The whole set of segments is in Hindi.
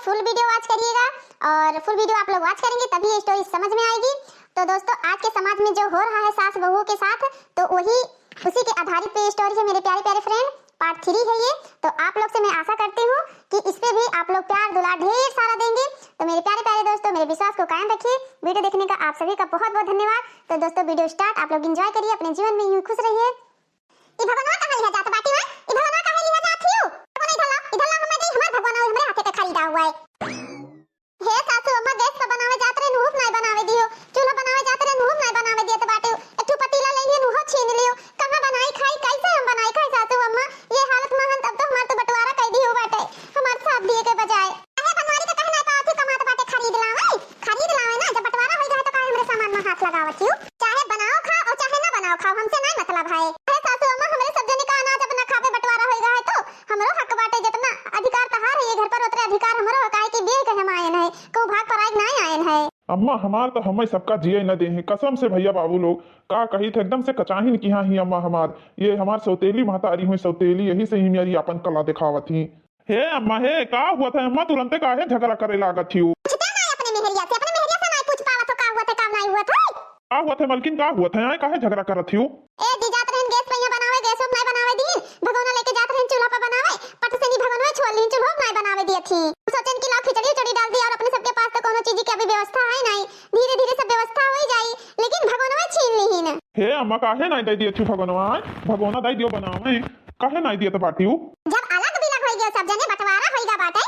फुल वीडियो वॉच करिएगा और फुल वीडियो आप लोग वॉच करेंगे तभी ये स्टोरी समझ में आएगी। तो दोस्तों आज के समाज में जो हो रहा है सास बहू के साथ, तो वही उसी के आधारित पे स्टोरी है मेरे प्यारे प्यारे फ्रेंड। पार्ट 3 है ये। तो आप लोग से मैं आशा करती हूँ कि इस पे भी आप लोग प्यार दुलार ढेर सारा देंगे। तो मेरे प्यारे प्यारे दोस्तों मेरे विश्वास को कायम रखिए। वीडियो देखने का आप सभी का बहुत बहुत धन्यवाद। तो दोस्तों वीडियो स्टार्ट, आप लोग एंजॉय करिए, अपने जीवन में यूं खुश रहिए। ई भगवान कहां लिया जात बाटी में? ई भगवान कहां लिया जात हियो? इधर ला हमें दे, हमार भगवान हमरे हाथे पे खरीदा हुआ है। हे सासू अम्मा गैस पे बनावे जात रे नूह नहीं बनावे दियो, चूल्हा बनावे जात रे नूह नहीं बनावे दियो। तो बाटे एक ठो पतीला ले लिए नूह छीन लियो, कहां बनाई खाई, कैसे हम बनाई खाई सासू अम्मा? ये हालत में हम तब तो हमार तो बंटवारा कह दियो बाटे, हमार साथ दिए के बजाय अहे बनवारी के कहना था तू कमात बाटे खरीद लावे ना। जब बंटवारा हो जाए तो काहे हमरे सामान में हाथ लगावत हियो? चाहे बनाओ खा और चाहे ना बनाओ खाओ, हमसे नहीं मतलब है। अरे सासू अम्मा हमरे सब जने का अनाज अपना खापे बंटवारा हो गया है तो हमरो हक बाटे, जितना अधिकार तहार है ये घर पर उतरे अधिकार हमरो काहे कि बिये के हम आयन है, को भाग पर आए नहीं आयन है। अम्मा हमार तो हमें सबका जिये न दे हैं कसम से भैया बाबू लोग का कही थे एकदम से कचाहिन की हाँ ही अम्मा हमार ये हमार सौतेली महतारी हुई सौतेली, यही से ही मेरी अपन कला दिखावत थी। हे अम्मा हे का हुआ था अम्मा तुरंते काहे झगड़ा करे लागत थी? अपने मेहरिया से नहीं पूछ पावा तो का हुआ था का नहीं हुआ था? का हुआ था मलकिन का हुआ था? काहे झगड़ा करत थी? ए दी जात रहन गैस पे बनावे, गैस पे नहीं बनावे दी, भगोना लेके जात रहन चूल्हा पे बनावे, पट से नी भगोना छोड़ ली चूल्हा नहीं बनावे दी थी। सोचन की लाओ खिचड़ी उचड़ी डाल दी और अपने सबके पास तो कोनो चीज की अभी व्यवस्था है नहीं, धीरे धीरे सब व्यवस्था हो जाई, लेकिन भगोना छीन ली ही ना। हे अम्मा काहे नहीं दे दिए थी भगोना? भगोना दे दियो बनावे, काहे नहीं दिए तो बाटियो? जब अलग बिलग हो गया सब जने बंटवारा होइगा बाटे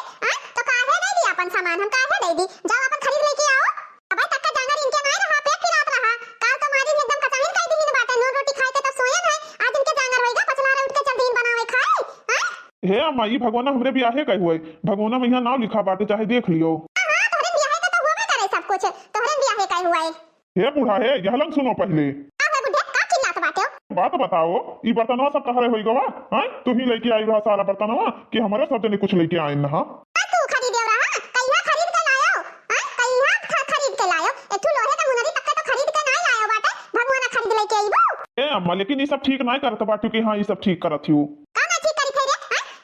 तो काहे नहीं दी अपन सामान, हम काहे दे दी? जाओ अपन खरीद लेके आओ। अबे तक का जानवर इनके नहीं रहा, पेट खिलात रहा, काल तो मारी एकदम कचाहिन कह दी न बाटे, नून रोटी खाए के तो सोयन है, आज इनके जानवर होइगा पछला रे उठ के चल दिन बनावे खाए। हे अम्मा ये भगवाना हमरे बियाहे कहे हुए, भगवाना में यहाँ नाम लिखा बाटे चाहे देख लियो। हां तोहरे बियाहे का तो होबे करे सब कुछ, तोहरे बियाहे कहे हुआ है। हे बूढ़ा है यहलंग सुनो पहले बुढ़े का चिल्लात बाटे? बात बताओ ई बर्तनवा सब कहारे होई गवा? हैं तू ही लेके आई रहा सारा बर्तनवा कि हमारे सब जने कुछ लेके आए ना? तू खरीद रहा कहिया खरीद के लायो? कहिया खरीद के लायो? एक ठो लोहे का मुनरी तक तो खरीद के नहीं लायो बाटे, भगवाना खरीद लेके आइबो। ए अम्मा लेकिन ये सब ठीक नहीं करत बाटू कि हां ये सब ठीक करत हूं। का ना ठीक करी थे रे?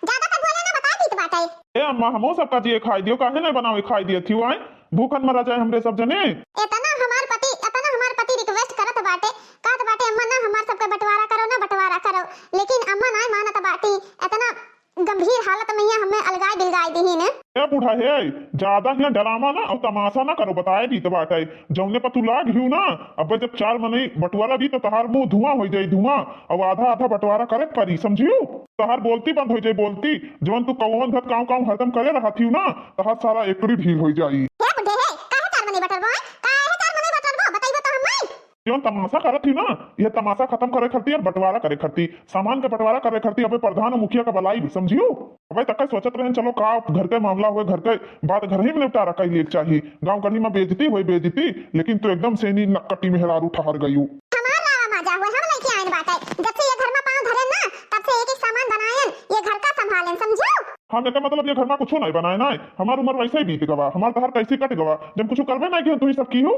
ज्यादा तक बोले ना बता दी तो बाटे। ए अम्मा हमो सब का जी खाई दियो, काहे नहीं बनावे खाई दिए थी? आए भूखन मरा जाए हमरे सब जने। इतना हमार पति रिक्वेस्ट करत बाटे, कहत बाटे अम्मा ना हमार सबके बंटवारा करो ना बंटवारा करो, लेकिन अम्मा नहीं मानत बाटी। इतना गंभीर हालत में हमें अलगाई बिलगाई दी ने। ए बूढ़ा है ज्यादा यहाँ डरामा ना और तमाशा ना करो, बताए दी तो बाटे जौने पर तू लाग हियो ना। अब जब चार मने बंटवारा दी तो तहार मुंह धुआं हो जाई धुआं, और आधा आधा बंटवारा करे परी समझियो। तहार बोलती बंद हो जाई बोलती, जवन तू कौन धत काव हरदम करे रहा थी ना तहार सारा एकड़ी ढील हो जाई। हे बुढ़े है काहे चार मने बटरबो? काहे चार मने बटरबो बताइबो तो हमें। क्यों तमाशा करत थी ना? ये तमाशा खत्म करे खरती और बंटवारा करे खरती, सामान का बंटवारा करे खरती। अबे प्रधान और मुखिया का बलाई भी समझियो। अबे तक सोचत रहे चलो का घर के मामला हुए, घर के बात घर ही में निपटारा कर लिए चाहिए। गांव गली में बेइज्जती हुई बेइज्जती, लेकिन तू एकदम से नहीं नक्कटी में हेलारू ठहर गई। हमार लावा मजा हुए, हम लेके आइन बाटे। जब से ये घर में पांव धरे ना तब से एक एक सामान बनायन, ये घर का संभालन समझो। हाँ मेरा मतलब ये घर में कुछ नहीं बनाए ना, हमार उम्र वैसे ही बीत गवा, हमार तहर कैसे कट गवा जब कुछ करवे ना कि तू ही सब की हो।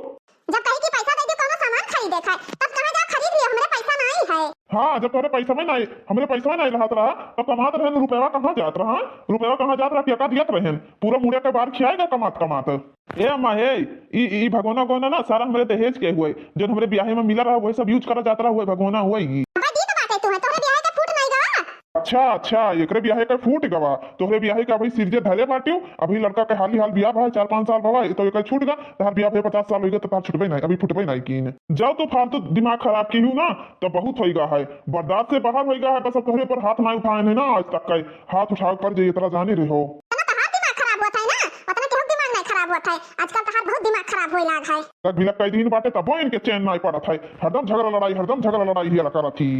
जब कहीं की पैसा दे दे कोनो सामान खरीदे खाए तब कहां जा खरीद लियो, हमरे पैसा नहीं है। हाँ जब तोरे पैसा में नहीं हमरे पैसा में नहीं रहत रहा तब कमात रहन, रुपया कहाँ जात रहा? रुपया कहाँ जात रहा? क्या दियत रहन? पूरा मुड़िया के बाहर खियाएगा कमात कमात। ए अम्मा हे ई भगोना गोना ना सारा हमरे दहेज के हुए, जो हमरे ब्याहे में मिला रहा वही सब यूज करा जाता रहा हुए भगोना हुआ ही। अच्छा एकरे ब्याहे का फूट गवा, तोहरे ब्याहे का भाई सिरजे धरे बाटियो। अभी लड़का के हाल बियाह भा 4-5 साल भवा तो एक छूट गा, तहार ब्याह पे 50 साल हो गया तो तार छुटबे नहीं, अभी फुटबे नहीं कीन। जाओ तो फालतू दिमाग खराब की हूं ना तो बहुत होइगा है, बर्दाश्त से बाहर होइगा है। बस तोहरे पर हाथ ना उठाए ना आज तक का हाथ उठाओ पर जे तरह जाने रहो। आजकल तहार बहुत दिमाग खराब होई लाग है। तक बिलक कई दिन बाटे तब इनके चैन नहीं पड़त है, हरदम झगड़ा लड़ाई ही करत थी।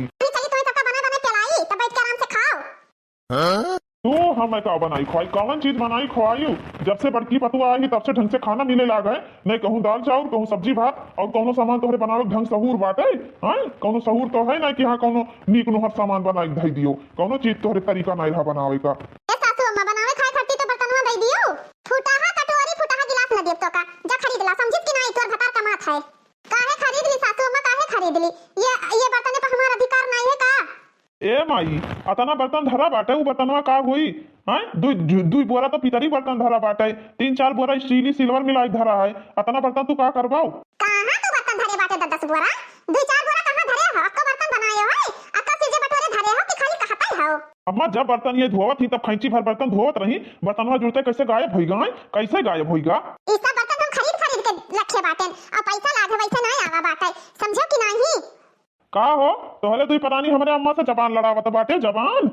तो हम का बनाई खोई कौन चीज बनाई खोआयू? जब से बड़की पतुआ आई तब से ढंग से खाना मिले लाग है, नहीं कहूँ दाल चावल कहूँ सब्जी भात और कोनो सामान तोहरे बनावे ढंग सहूर बाटे। हाँ कोनो सहूर तो है ना कि हाँ कोनो नीक नुहर सामान बनाई धई दियो, कोनो चीज तोहरे तरीका नहीं रहा बनावे का। ए सासू अम्मा बनावे खाए खट्टी तो बर्तनवा दई दियो, फूटाहा कटोरी फूटाहा गिलास न देब तो का जा खरीद ला, समझित कि नहीं? तोर भतार कमात है, काहे खरीद ली सासू अम्मा, काहे खरीद ली? ये बर्तन पे हमारा अधिकार नहीं है का? ए माई अतना बर्तन धरा बाटे उ बर्तनवा का हुई हैं दुई बोरा तो पितरी बर्तन धरा बाटे 3-4 बोरा स्टीली सिल्वर मिलाई धरा है अतना बर्तन तू का करबाऊ कहां तू बर्तन धरे बाटे 10 बोरा 2-4 बोरा कहां धरे हो अक्को बर्तन बनाए हो अक्को चीजें बटोरे धरे हो कि खाली कहता ही हो। अम्मा जब बर्तन ये धोवत थी तब खैंची भर बर्तन धोवत रही बर्तनवा जुड़ते कैसे गायब होइगा कैसे गायब होइगा ई सब बर्तन हम खरीद के रखे बाटे और पैसा लागे वैसे नहीं आवा बाटे समझो कि नहीं। का हो तोहरे दुई परानी हमारे अम्मा से जबान लड़ावत बाटे जबान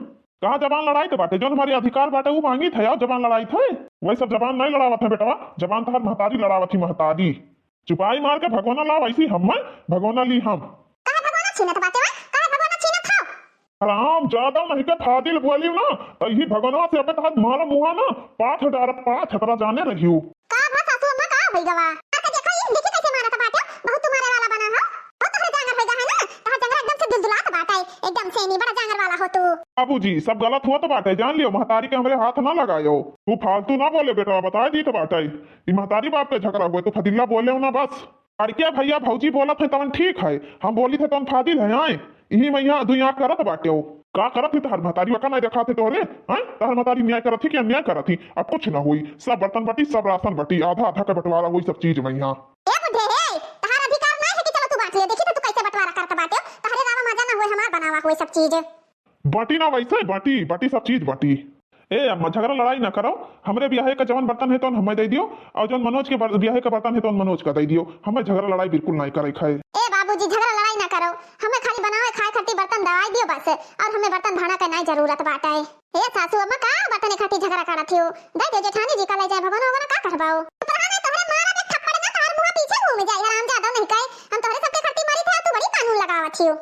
कहाँ जबान लड़ाई थे बाटे जो हमारे अधिकार बाटे वो मांगी थे और जबान लड़ाई थे वही सब जबान नहीं लड़ावत है बेटवा जबान तो हर महतारी लड़ावत थी महतारी चुपाई मार के भगोना लाओ ऐसी हम भगोना ली हम कहां भगवान छीनत बाटे कहां भगवान छीनत हो हराम ज्यादा नहीं के फादिल बोली ना तो ही भगोना से अपने तहत मारा मुहा ना पाथ डार पाथ तरा जाने रही हूँ का भा सासू अम्मा का होई गवा आके देखा ये देखी कैसे मारत बाटे बहुत तुम्हारे वाला बना हो बहुत तोहरे जांगर होई गा है ना तोहरा जांगर एकदम से दुलदुलात बाटे एकदम से नहीं बड़ा जांगर वाला हो तू। बाबूजी सब गलत हुआ तो बाटे जान लियो महतारी के हमरे हाथ ना लगायो तू फालतू ना बोले बेटा बता दी तो बाटे ये महतारी बाप पे झगड़ा हुआ तू फदिल्ला बोले हो ना बस लड़किया भैया भौजी बोलत है तवन ठीक है हम बोली थे तवन फादिल है आए यही मैया दुनिया करत बाटे हो का करत थी तहर महतारी का नहीं देखा थे तोरे हैं तहर महतारी न्याय करत थी कि अन्याय करत थी अब कुछ ना हुई सब बर्तन बटी सब राशन बटी आधा आधा का बंटवारा हुई सब चीज मैया ए बुढ़े हे तहार अधिकार नहीं है कि चलो तू बांट ले देखी तो तू कैसे बंटवारा करत बाटे तहरे रावा मजा ना होए हमार बनावा होए सब चीज बटी ना वैसे बटी बटी सब चीज बटी ए अम्मा झगड़ा लड़ाई ना करो हमरे ब्याहे का जवन बर्तन है तो हमें दे दियो और जवन मनोज के ब्याहे का बर्तन है तो मनोज का दे दियो हमें झगड़ा लड़ाई बिल्कुल नहीं करे खाए। ए बाबूजी झगड़ा लड़ाई ना करो हमें खाली बनावे खाए खाती बर्तन दवाई दियो बस और हमें बर्तन भाड़ा का नहीं जरूरत बाटे। ए सासू अम्मा का बर्तन खाती झगड़ा करत हो दे दे जेठानी जी का ले जाए भवन होगा का करबाओ पुराने तोहरे मारा में थप्पड़ ना तार मुंह पीछे घूम जाए हराम ज्यादा नहीं कहे हम तोहरे सबके खाती मारी थे तू बड़ी कानून लगावत हो।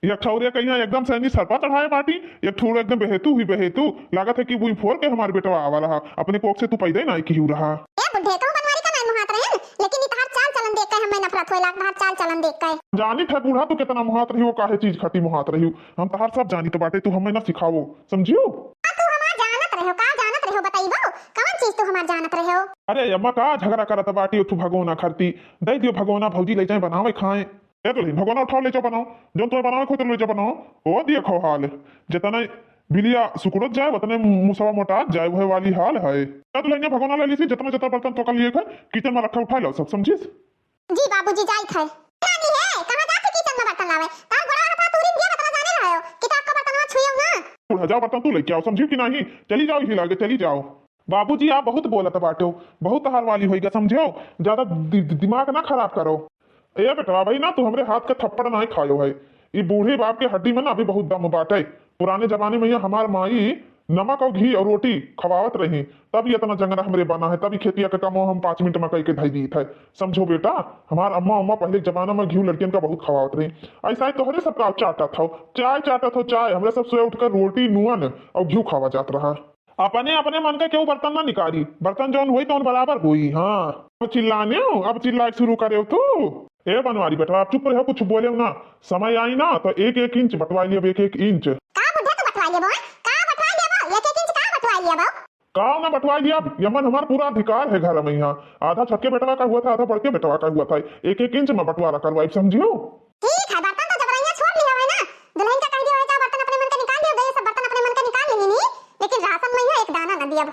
ये ठौरे कहीं एकदम सैनी सरपा चढ़ाए पार्टी एक ठोर एकदम बेहेतू ही बेहेतू लागत है कि वो फोड़ के हमारे बेटवा आवा रहा अपने कोक से तू पैदा ही नहीं की रहा। ए बुढ़े कहूं बनवारी का नहीं मुहात रहे लेकिन इतहार चाल चलन देख के हमें नफरत होए लाग तहार चाल चलन देख के जानी थे बूढ़ा तू कितना मुहात रही हो काहे चीज खटी मुहात रही हो हम तहार सब जानी तो बाटे तू हमें ना सिखाओ समझियो तू हमार जानत रहे हो का जानत रहे हो बताइबो कौन चीज तू हमार जानत रहे हो। अरे अम्मा का झगड़ा करत बाटी तू भगोना खरती दे दियो भगोना भौजी ले जाए बनावे खाए ए तो भगोना उठाओ ले जाओ बनाओ जो तुम्हें बनावे खुद ले जाओ बनाओ ओ दिए खो हाल जितना बिलिया सुकुड़त जाए उतने मुसवा मोटा जाए वह वाली हाल है तो लेने भगोना ले ली जितना जितना बर्तन तो कर लिए किचन में रखा उठा लो सब समझिस। जी बाबूजी जाई थे रानी है कहां जाके किचन में बर्तन लावे तार बड़ा हाथ तूरी दिया बता जाने रहे हो कि ताको बर्तन में छुइयो ना उड़ जाओ बर्तन तू लेके आओ समझियो कि नहीं चली जाओ ही लागे चली जाओ। बाबूजी आप बहुत बोलत बाटे बहुत हाल वाली होइगा समझो ज्यादा दिमाग ना खराब करो। ए बेटा भाई ना तू हमरे हाथ का थप्पड़ नहीं खायो है ये बूढ़े बाप के हड्डी में ना अभी बहुत दम बाटे पुराने जमाने में हमार माई नमक और घी और रोटी खवावत रही तब ये इतना जंगना हमरे बना है तभी खेती का काम हम 5 मिनट में कह के धई दी थे समझो बेटा हमार अम्मा अम्मा पहले जमाना में घी लड़कियन का बहुत खवावत रही ऐसा ही तोहरे सबका चाटा था चाय हमरे सब सुबह उठकर रोटी नुअन और घी खावा जात रहा अपने अपने मन का क्यों बर्तन ना निकाली बर्तन जौन हुई तो बराबर हुई। हाँ चिल्लाने हो अब चिल्ला शुरू करे तू ए बनवारी बेटा आप चुप रहो कुछ बोले ना समय आई ना तो 1-1 इंच बटवा लिया 1-1 इंच का बुढ़ा तू बटवा लिया का बटवा लिया 1-1 इंच का बटवा लिया का ना बटवा लिया यमन हमारा पूरा अधिकार है घर में यहाँ आधा छक्के बेटवा का हुआ था आधा बढ़ के बेटवा का हुआ था 1-1 इंच में बंटवारा करवाई समझियो। ठीक है बर्तन तो जबरैया छोड़ लिया है ना दुल्हन का कह दिया है बर्तन अपने मन का निकाल दियो दे सब बर्तन अपने मन का निकाल लेनी नहीं लेकिन राशन में एक दाना न दिया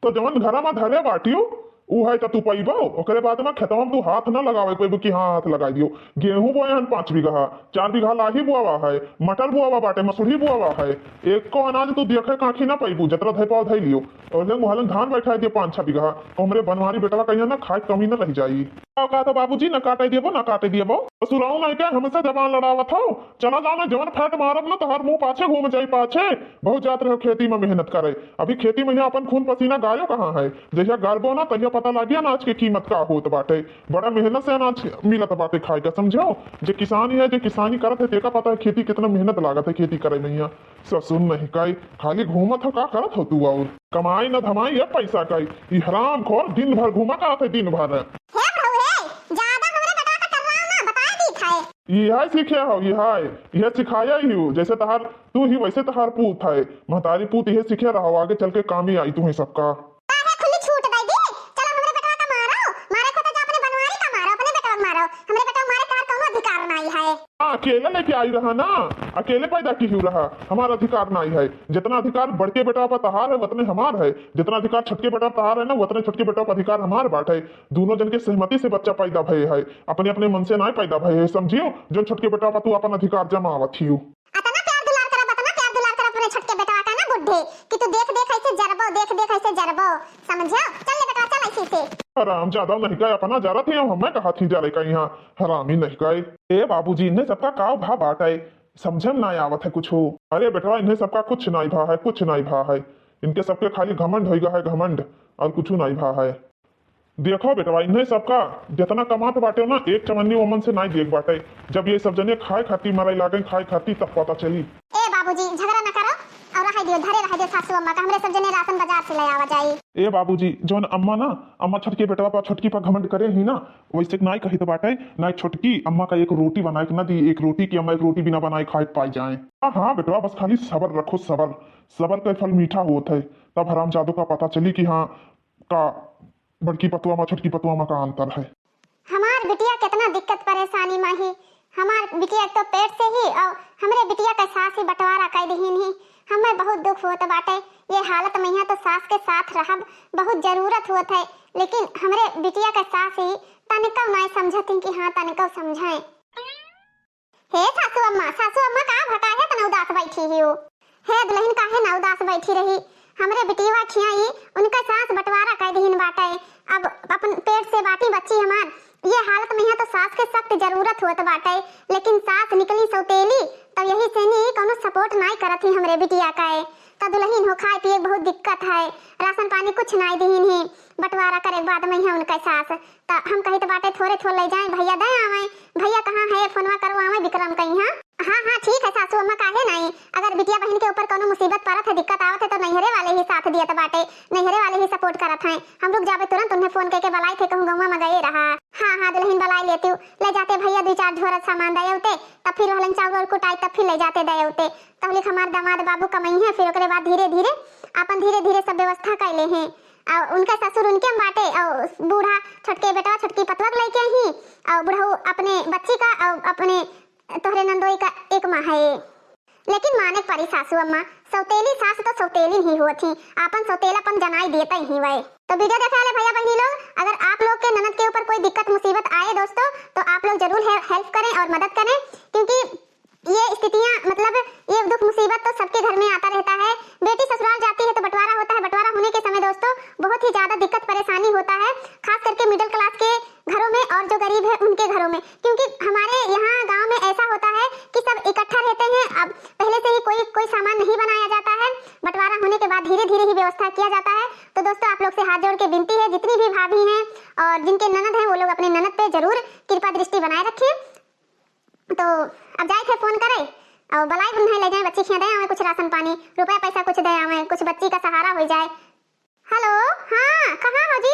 तो जवन घर में धरे बाटियो उ है तो तू पैबो ओकरे बाद में खेतवा में तू हाथ ना लगावे पैबो कि हाँ हाथ लगा दियो गेहूं बोए हन 5 बीघा 4 बीघा लाही बुआवा है मटर बुआवा बाटे मसूरी बुआवा है एक को अनाज तू देखे काखी ना पैबू जतरा धै पाव धै लियो और ले मुहलन धान बैठा दियो 5-6 बीघा हमरे बनवारी बेटवा कहिया ना खाए कमी ना रह जाई का तो बाबूजी ना काटे दियो ना काटे दियो सुराऊ नहीं क्या हमेशा जबान लड़ावत हो चला जाओ ना जवन फट मारब ना तो हर मुंह पाछे घूम जाई पाछे बहुत जात रहो खेती में मेहनत करे अभी खेती में अपन खून पसीना गायो कहाँ है जैसा गाड़बो ना तहिया पता लागिया अनाज के कीमत का होत बाटे बड़ा मेहनत से अनाज मिलत बाटे खाए का समझो जो किसानी है जो किसानी करत है तेका पता है खेती कितना मेहनत लागत है खेती करे में यहाँ सब सुन नहीं काई खाली घूमत हो का करत हो तू और कमाई न धमाई है पैसा का ई हराम खोर दिन भर घूमा करत है दिन भर यह सीखे हो यह सिखाया ही हो जैसे तहार तू ही वैसे तहार पूत है महतारी पूत यह सीखे रहो आगे चल के काम ही आई तुम्हें सबका खुली छूट दे दी चलो हमरे बेटा का मारो मारे को तो जा अपने बनवारी का मारो अपने बेटा का मारो हमरे बेटा मारे का कोनो अधिकार नहीं है। हां अकेले लेके आई रहा ना, अकेले पैदा की हुई रहा, हमारा अधिकार नहीं है। जितना अधिकार बड़के बेटा पर तहार है उतने हमार है, जितना अधिकार छोटके बेटा पर तहार है ना उतने छोटके बेटा पर अधिकार हमार बाट है। दोनों जन के सहमति से बच्चा पैदा भय है, अपने अपने मन से ना पैदा भय है, समझियो। जो छोटके बेटा पर तू अपन अधिकार जमावत हियो। अतना प्यार दुलार कर अपने छोटके बेटा का ना बुड्ढे कि तू देख देख ऐसे जरबो, देख देख ऐसे जरबो, समझियो। चल ले बेटा चल ऐसे से। हराम ज्यादा नहीं गए अपना जा रहा थे, हमें कहा थी जा रहे कहीं यहाँ, हराम ही नहीं गए। ए बाबूजी इन्हें सबका काव भा बाट है, समझम ना आवत है कुछ हो। अरे बेटवा इन्हें सबका कुछ नहीं भा है, कुछ नहीं भा है। इनके सबके खाली घमंड होगा है, घमंड, और कुछ नहीं भा है। देखो बेटवा इन्हें सबका जितना कमात बाटे ना एक चमन्नी वमन से नहीं देख बाटे। जब ये सब जने खाए खाती मराई लागे खाए खाती तब पता चली। ए बाबूजी झगड़ा न करो और रह दियो, धरे रह दियो सासू अम्मा का, हमरे सब जने राशन बाजार से ले आवा जाई। ए बाबूजी जोन अम्मा ना, अम्मा छोटकी बेटवा पर छोटकी पर घमंड करे ही ना, वैसे नहीं कही तो बाटे ना। छोटकी अम्मा का एक रोटी बनाए ना दी, एक रोटी की अम्मा एक रोटी बिना बनाए खाए पाई जाए। हाँ हाँ बेटवा बस खाली सबर रखो, सबर, सबर का फल मीठा होता है। तब हराम जादू का पता चली कि हाँ का बड़की पतुआ में छोटकी पतुआ में का अंतर है। हमार बिटिया कितना दिक्कत परेशानी में ही, हमार बिटिया तो पेट से ही और हमरे बिटिया का सास ही बंटवारा कर दीन ही। हमें बहुत दुख होता बाटे ये हालत में, यहाँ तो सास के साथ रहब बहुत जरूरत होत है, लेकिन हमरे बिटिया का सास ही तनिको नहीं समझती कि हाँ तनिको समझाएं। हे सासू अम्मा का भटा है तना उदास बैठी ही हो। हे दुल्हन काहे ना उदास बैठी रही, हमरे बिटिया खियाई उनका सास बंटवारा कर दीन बाटे। अब अपन पेट से बाटी बच्ची हमार ये हालत में है तो सास के सख्त जरूरत होत बाटे, लेकिन सास निकली सौतेली तब यही से नहीं कोनो सपोर्ट नहीं करत ही हमरे बिटिया का है। तो दुल्हन हो खाए पिए बहुत दिक्कत है, राशन पानी कुछ नहीं दीन ही, बंटवारा करे बाद में है उनका सास। तो हम कही तो बाटे थोड़े थोड़े ले जाए, भैया दे आवे, भैया कहाँ है फोनवा करवावे विक्रम कहीं। हाँ हाँ ठीक है सासू अम्मा काहे नहीं, अगर बिटिया बहन के ऊपर कोनो मुसीबत पड़त है दिक्कत आवत है तो नैहरे वाले ही साथ दियत बाटे, नैहरे वाले ही सपोर्ट करत हैं। हम लोग जाबे तुरंत उन्हें फोन करके बुलाए थे, कहूँ गौवा में गए रहा। हाँ हाँ दुल्हन बुलाई लेती हूँ, ले जाते भैया 2-4 झोरा सामान दे उते, तब फिर रहलन चावल कुटाई तब फिर ले जाते दे उते। तब लिख हमारे दामाद बाबू कमाई है, फिर ओकरे बाद धीरे धीरे अपन धीरे धीरे सब व्यवस्था कर ले हैं। और उनका ससुर उनके बाटे और बूढ़ा छोटके बेटा छोटकी पतवा लेके ही, और बुढ़ऊ अपने बच्ची का और अपने तोहरे नंदोई का एक माँ है। लेकिन माने परी सासू अम्मा, सौतेली सास तो सौतेली ही होती, अपन सौतेलापन जनाई देता ही वह। तो वीडियो देखने वाले भैया बहनी लोग, अगर आप लोग के ननद के ऊपर कोई दिक्कत मुसीबत आए दोस्तों तो आप लोग जरूर हेल्प करें और मदद करें, क्योंकि ये स्थितियां मतलब ये दुख मुसीबत तो सबके घर में आता रहता है। बेटी ससुराल जाती है तो बंटवारा होता है, बंटवारा होने के समय दोस्तों बहुत ही ज्यादा दिक्कत परेशानी होता है, खास करके मिडिल क्लास के घरों में और जो गरीब है उनके घरों में, क्योंकि हमारे यहाँ गांव में ऐसा होता है कि सब इकट्ठा रहते हैं। अब पहले से ही कोई सामान नहीं बनाया जाता है, बंटवारा होने के बाद धीरे धीरे ही व्यवस्था किया जाता है। तो दोस्तों आप लोग से हाथ जोड़ के विनती है, जितनी भी भाभी हैं और जिनके ननद हैं वो लोग अपने ननद पे जरूर कृपा दृष्टि बनाए रखें। तो अब जाए थे फोन करे और बलाई बुन्हाई ले जाए, बच्ची खिया दे आवे, कुछ राशन पानी रुपया पैसा कुछ दे आवे, कुछ बच्ची का सहारा हो जाए। हेलो हाँ कहाँ हो जी,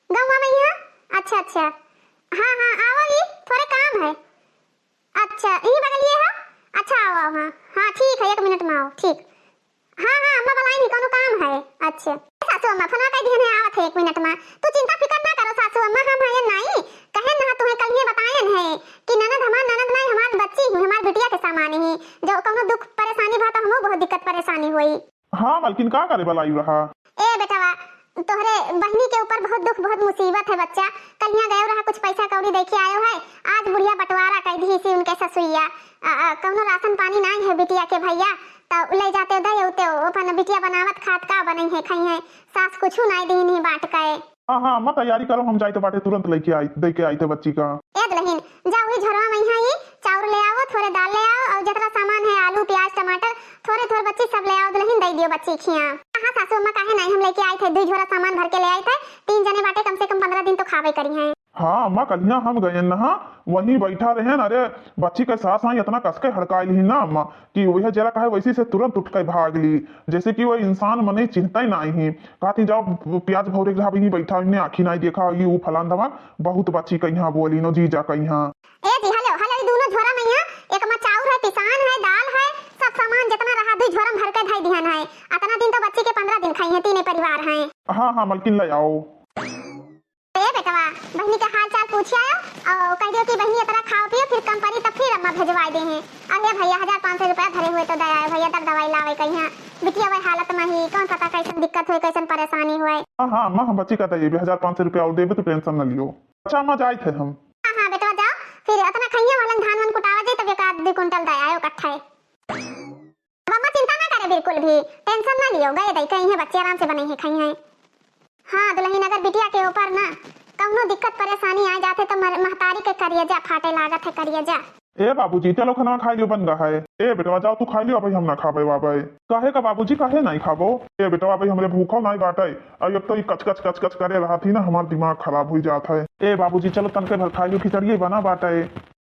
गाँव में यहाँ? अच्छा अच्छा हाँ हाँ आओ जी, थोड़े काम है। अच्छा यही बगल ये है, अच्छा आओ आओ, हाँ हाँ ठीक है 1 मिनट में आओ, ठीक। हाँ हाँ अम्मा बलाई नहीं कोनो काम है। अच्छा सासू अम्मा फोन कर दिए आवत है 1 मिनट में, तू चिंता फिकर ना करो सासू अम्मा, हम है नहीं कहे ना तुम्हें कल ही बतायन है कि ननद हमार ननद नहीं हमार बच्ची ही, हमार बिटिया के सामान ही, जो कोनो दुख परेशानी भा तो हमो बहुत दिक्कत परेशानी हुई। हाँ मालकिन का करे बलाई रहा। ए बेटावा तोहरे बहनी के ऊपर बहुत दुख बहुत मुसीबत है बच्चा, कल यहाँ गए रहा कुछ पैसा कौड़ी देके आयो है, आज बुढ़िया बंटवारा कर दी सी उनके ससुइया, कोनो राशन पानी नहीं है बिटिया के भैया, तो ले जाते दे उते अपन बिटिया बनावत खात का बने है खाई है, सास कुछ नहीं दी नहीं बांट के। हाँ हाँ अम्मा तैयारी करो, हम जाए तो बाटे तुरंत लेके आई दे के आई थे बच्ची का। ए दुल्हन जाओ ही झोरवा में यहाँ ही चाउर ले आओ, थोड़े दाल ले आओ और जितना सामान है आलू प्याज टमाटर थोड़े थोड़े बच्ची सब ले आओ, दुल्हन दे दियो बच्ची खिया। हाँ सासू अम्मा काहे नहीं, हम लेके आए थे 2 झोरा सामान भर के ले आए थे, 3 जने बाटे कम से कम 15 दिन तो खावे करी हैं। हाँ अम्मा कलिया हम गए ना वहीं बैठा रहे न, अरे बच्ची के सास आई इतना कसके हड़काई ली ना अम्मा कि वह जरा कहे वैसी से तुरंत उठ के भाग ली, जैसे कि वो इंसान मने चिंता ही नहीं ही। कहती जाओ प्याज भौरे भाभी नहीं बैठा, इन्हें आखी नहीं देखा ये वो फलान दवा बहुत बच्ची कहीं बोली नो जीजा कहीं। ए जी हेलो हेलो दोनों झोरा में यहाँ एक में चाउर है, पिसान है, दाल है, सब सामान जितना रहा 2 झोरा भर के धाई दिहन है। इतना दिन तो बच्ची के 15 दिन खाई है, 3 परिवार हैं। हाँ हाँ मलकिन ले आओ। ए बेटवा बहनी का हाल चाल पूछ आयो और कह दियो कि बहनी इतना खाओ पियो फिर कम पड़ी तब फिर अम्मा भेजवाई दे हैं। अरे भैया 1500 रुपया धरे हुए तो दया भैया तब दवाई लावे कहीं बिटिया वही हालत में ही कौन पता कैसन दिक्कत हुई कैसन परेशानी हुई। हाँ अम्मा हम बच्ची का ये 1500 रुपया और देवे तो टेंशन न लियो। अच्छा अम्मा जाए थे हम। हाँ बेटा जाओ फिर इतना खइया वाला धान वन कुटावा जाए तब 1-2 कुंटल दया आयो इकट्ठा है। मम्मा चिंता ना करे बिल्कुल भी टेंशन ना लियो गए दई कहीं है बच्चे आराम से बने हैं खाई हैं। हाँ दुल्हन अगर बिटिया के ऊपर ना कौनो दिक्कत परेशानी आ जाते तो महतारी के करियजा फाटे लागत है करियजा। ए बाबूजी चलो खाना खा लियो बन गया है। ए बेटवा जाओ तू खा लियो भाई हम ना खाबे बाबा काहे का बाबूजी काहे नहीं खाबो। ए बेटवा भाई हमरे भूखो नहीं बाटे अब तो कच कच कच कच करे रहा थी ना हमार दिमाग खराब हो जाता है। ए बाबूजी चलो तनके भर खा लियो खिचड़ी बना बाटे।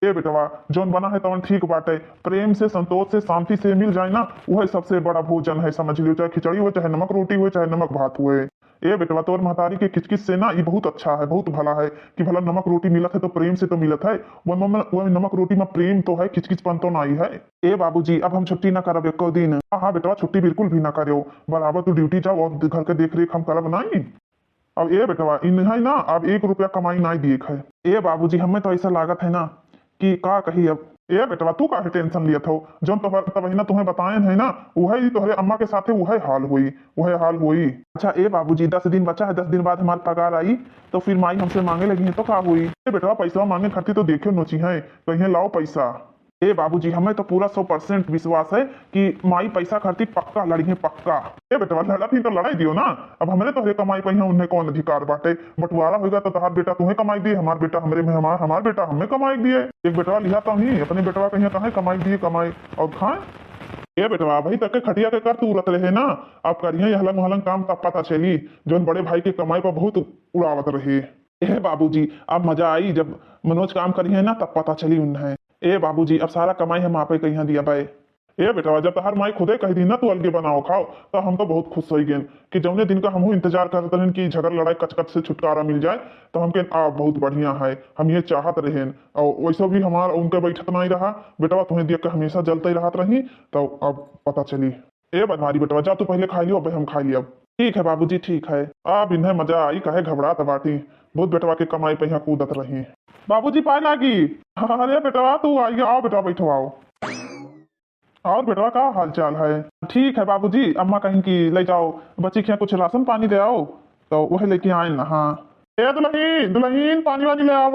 ए बेटवा जोन बना है तवन ठीक बाटे प्रेम से संतोष से शांति से मिल जाए ना वही सबसे बड़ा भोजन है समझ लियो चाहे खिचड़ी हो चाहे नमक रोटी हो चाहे नमक भात हुए। ए बेटवा तोर महतारी के किचकिच से ना ये बहुत अच्छा है बहुत भला है कि भला नमक रोटी मिलत है तो प्रेम से तो मिलत है वो नमक रोटी में प्रेम तो है किचकिचपन तो नहीं है। ए बाबूजी अब हम छुट्टी ना करब एको दिन। हाँ बेटवा छुट्टी बिल्कुल भी ना करो बराबर तू ड्यूटी जाओ और घर के देख रेख हम करब नहीं। अब ए बेटवा इन है ना अब 1 रुपया कमाई नहीं दिए है। ए बाबूजी हमें तो ऐसा लागत है ना कि का कही अब। ए बेटवा तू काहे टेंशन लिया था जो तब ना तुम्हें बताए है ना वही तोहरे अम्मा के साथे वही हाल हुई। अच्छा ए बाबूजी 10 दिन बचा है 10 दिन बाद हमारी पगार आई तो फिर माई हमसे मांगे लगी है तो का हुई। ए बेटवा पैसा मांगे खाती तो देखियो नोची है कहीं लाओ पैसा। ए बाबूजी हमें तो पूरा 100% विश्वास है कि माई पैसा खाती पक्का लड़ी है पक्का। ए बेटवा लड़ा थी तो लड़ाई दियो ना अब हमरे तोहरे कमाई पे उन्हें कौन अधिकार बाटे बंटवारा होगा तो तहार बेटा तुम्हें कमाई दिए हमार बेटा हमरे में हमार बेटा हमें कमाई दिए। एक बेटवा लिया तो ही अपने बेटवा कहीं कहा कमाई दिए कमाई और खाए। ए बेटवा भाई तक खटिया के कर तू उड़त रहे ना अब करिए हलंग हलंग काम तब पता चली जो बड़े भाई के कमाई पर बहुत उड़ावत रहे। ए बाबूजी अब मजा आई जब मनोज काम करिए ना तब पता चली उन्हें। ए बाबूजी अब सारा कमाई हम आपे कहीं दिया भाई। ए बेटा जब तहार माई खुदे कह दी ना तू अलगे बनाओ खाओ तो हम तो बहुत खुश हो गए कि जौने दिन का हम इंतजार करते रहे कि झगड़ लड़ाई कचकच से छुटकारा मिल जाए तो हमके बहुत बढ़िया है हम ये चाहत रहे और वैसे भी हमारा उनके बैठत नहीं रहा बेटवा तुम्हें देख के हमेशा जलते ही रहत रही तो अब पता चली। ए बनवारी बेटवा जा तू पहले खा लियो अब हम खा लिया। ठीक है बाबूजी ठीक है अब इन्हें मजा आई कहे घबरात बाटी बहुत बेटवा के कमाई पे यहाँ कूदत रही। बाबूजी पाए लागी। अरे बेटवा तू आई आओ बेटवा बैठो आओ और बेटवा का हाल चाल है। ठीक है बाबूजी अम्मा कहीं की ले जाओ बच्ची के कुछ राशन पानी ले आओ तो वही लेके आए ना। हाँ ए दुल्हीन पानी वानी ले आओ।